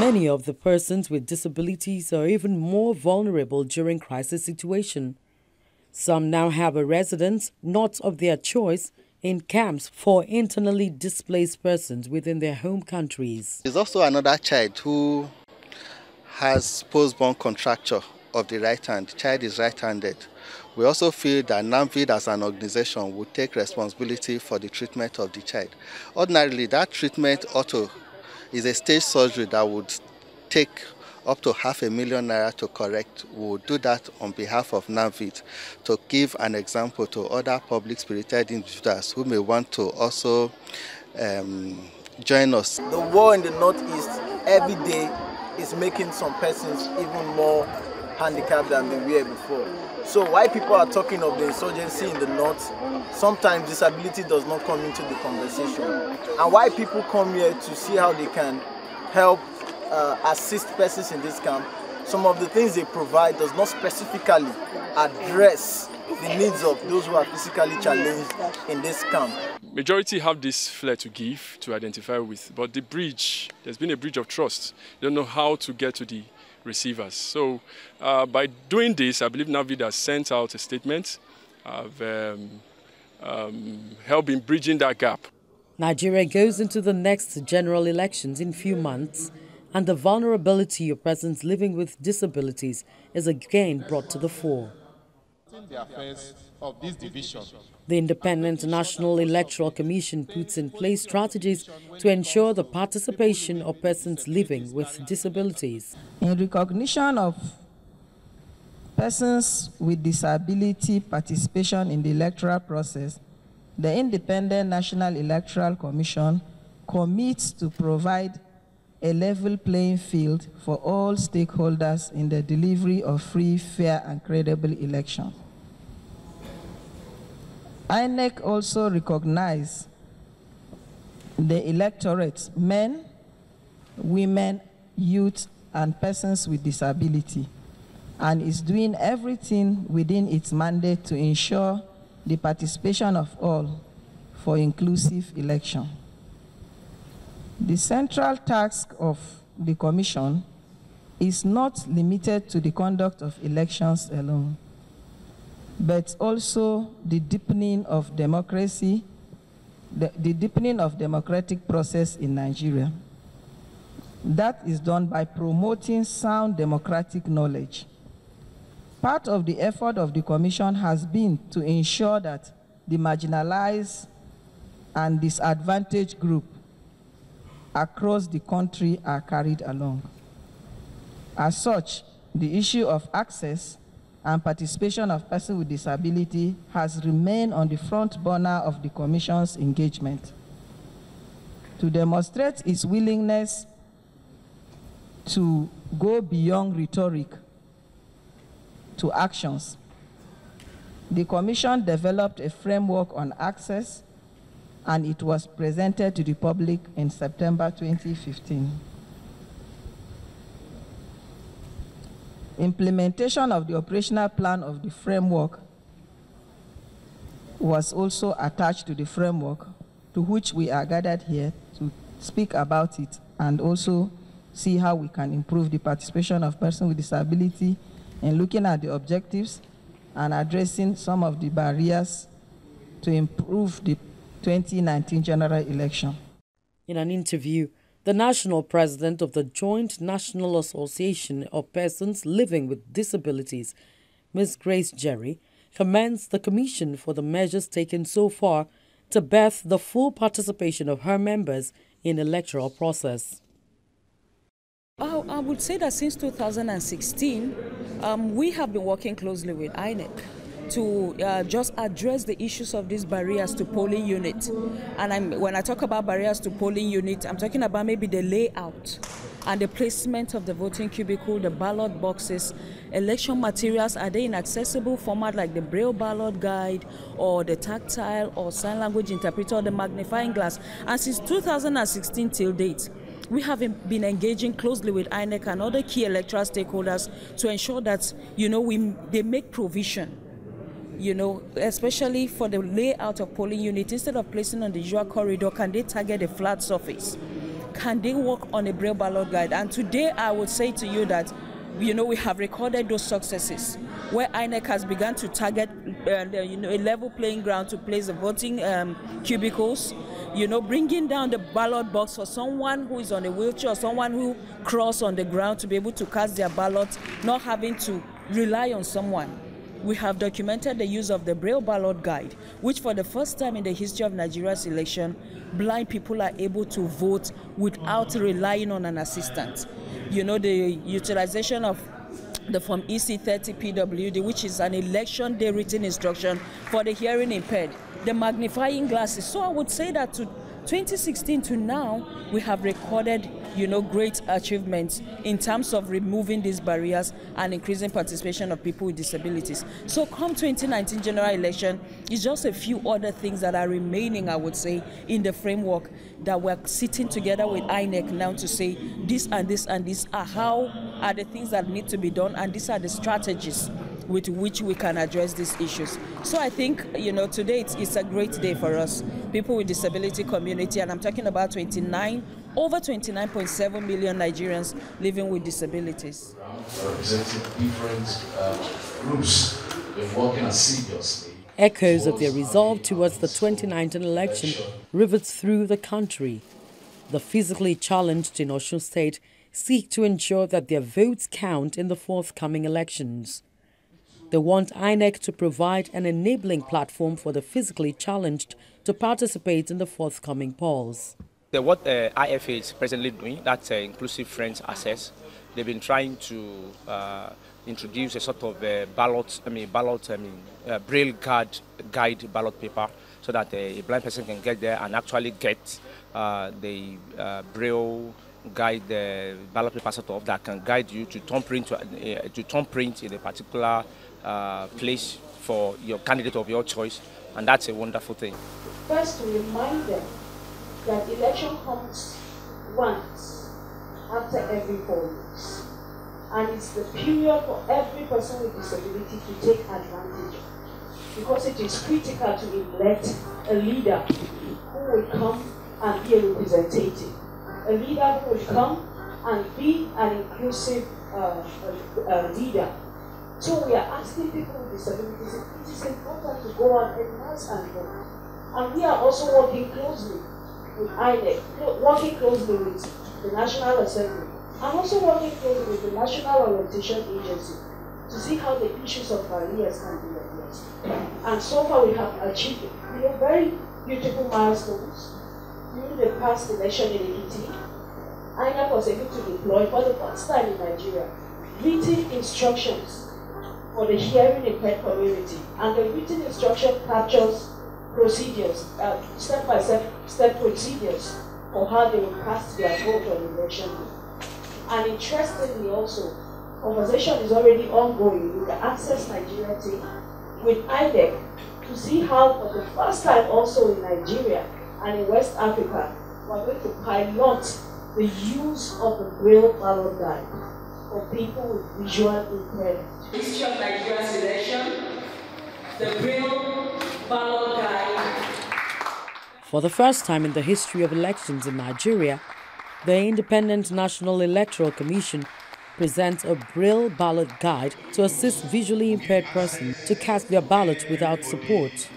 Many of the persons with disabilities are even more vulnerable during crisis situations. Some now have a residence, not of their choice, in camps for internally displaced persons within their home countries. There's also another child who has postborn contracture of the right hand. The child is right-handed. We also feel that NAMVID as an organization would take responsibility for the treatment of the child. Ordinarily, that treatment is a stage surgery that would take up to $500,000 to correct. We will do that on behalf of NAMVID to give an example to other public-spirited individuals who may want to also join us. The war in the Northeast every day is making some persons even more handicapped than they were before. So why people are talking of the insurgency in the North, sometimes disability does not come into the conversation. And why people come here to see how they can help assist persons in this camp, some of the things they provide does not specifically address the needs of those who are physically challenged in this camp. Majority have this flair to give, to identify with, but there's been a breach of trust. They don't know how to get to the receivers. So by doing this, I believe NAMVID has sent out a statement of help in bridging that gap. Nigeria goes into the next general elections in few months, and the vulnerability of persons living with disabilities is again brought to the fore. The affairs of this division. The Independent National Electoral Commission puts in place strategies to ensure the participation of persons living with disabilities. In recognition of persons with disability participation in the electoral process, the Independent National Electoral Commission commits to provide a level playing field for all stakeholders in the delivery of free, fair, and credible elections. INEC also recognizes the electorate, men, women, youth, and persons with disability, and is doing everything within its mandate to ensure the participation of all for inclusive election. The central task of the Commission is not limited to the conduct of elections alone, but also the deepening of democracy, the deepening of democratic process in Nigeria. That is done by promoting sound democratic knowledge. Part of the effort of the Commission has been to ensure that the marginalized and disadvantaged group across the country are carried along. As such, the issue of access and participation of persons with disability has remained on the front burner of the Commission's engagement. To demonstrate its willingness to go beyond rhetoric to actions, the Commission developed a framework on access, and it was presented to the public in September 2015. Implementation of the operational plan of the framework was also attached to the framework, to which we are gathered here to speak about it and also see how we can improve the participation of persons with disability in looking at the objectives and addressing some of the barriers to improve the 2019 general election. In an interview, the national president of the Joint National Association of Persons Living with Disabilities, Ms. Grace Jerry, commends the Commission for the measures taken so far to birth the full participation of her members in the electoral process. I would say that since 2016, we have been working closely with INEC to just address the issues of these barriers to polling units. And when I talk about barriers to polling units, I'm talking about maybe the layout and the placement of the voting cubicle, the ballot boxes, election materials. Are they in accessible format like the Braille ballot guide or the tactile or sign language interpreter or the magnifying glass? And since 2016 till date, we have been engaging closely with INEC and other key electoral stakeholders to ensure that, they make provision, especially for the layout of polling units. Instead of placing on the usual corridor, can they target a flat surface? can they work on a Braille ballot guide? And today I would say to you that, we have recorded those successes where INEC has begun to target a level playing ground to place the voting cubicles, bringing down the ballot box for someone who is on a wheelchair or someone who cross on the ground to be able to cast their ballot, not having to rely on someone. We have documented the use of the Braille ballot guide, which for the first time in the history of Nigeria's election, blind people are able to vote without relying on an assistant. The utilization of the Form EC30 PWD, which is an election day written instruction for the hearing impaired, the magnifying glasses. So I would say that to 2016 to now, we have recorded great achievements in terms of removing these barriers and increasing participation of people with disabilities. So come 2019 general election, it's just a few other things that are remaining, I would say, in the framework that we're sitting together with INEC now to say this and this and this are the things that need to be done, and these are the strategies with which we can address these issues. So I think, today it's a great day for us, people with disability community, and I'm talking about over 29.7 million Nigerians living with disabilities. Representing different groups in working assiduously. Echoes of their resolve towards the 2019 election rivets through the country. The physically challenged in Osun State seek to ensure that their votes count in the forthcoming elections. They want INEC to provide an enabling platform for the physically challenged to participate in the forthcoming polls. What IFA is presently doing, that's Inclusive Friends Access. They've been trying to introduce a sort of Braille guide ballot paper, so that a blind person can get there and actually get the Braille guide, the ballot paper sort of that can guide you to thumb print in a particular place for your candidate of your choice, and that's a wonderful thing. First, to remind them that election comes once after every 4 years, and it's the period for every person with disability to take advantage of, because it is critical to elect a leader who will come and be a representative, a leader who will come and be an inclusive leader. So we are asking people with disabilities, it is important to go out en masse and vote. And we are also working closely with INEC, working closely with the National Assembly, and also working closely with the National Orientation Agency to see how the issues of barriers can be addressed. And so far we have achieved very beautiful milestones. During the past election in Ekiti, INEC was able to deploy for the first time in Nigeria written instructions for the hearing impaired community, and the written instruction captures procedures, step-by-step procedures for how they will cast their vote on election day. And interestingly also, conversation is already ongoing with the Access Nigeria team, with INEC, to see how for the first time also in Nigeria and in West Africa, we're going to pilot the use of the Braille ballot guide for people with visual impairment. History of Nigeria's election, the Braille ballot guide. For the first time in the history of elections in Nigeria, the Independent National Electoral Commission presents a Braille ballot guide to assist visually impaired persons to cast their ballots without support.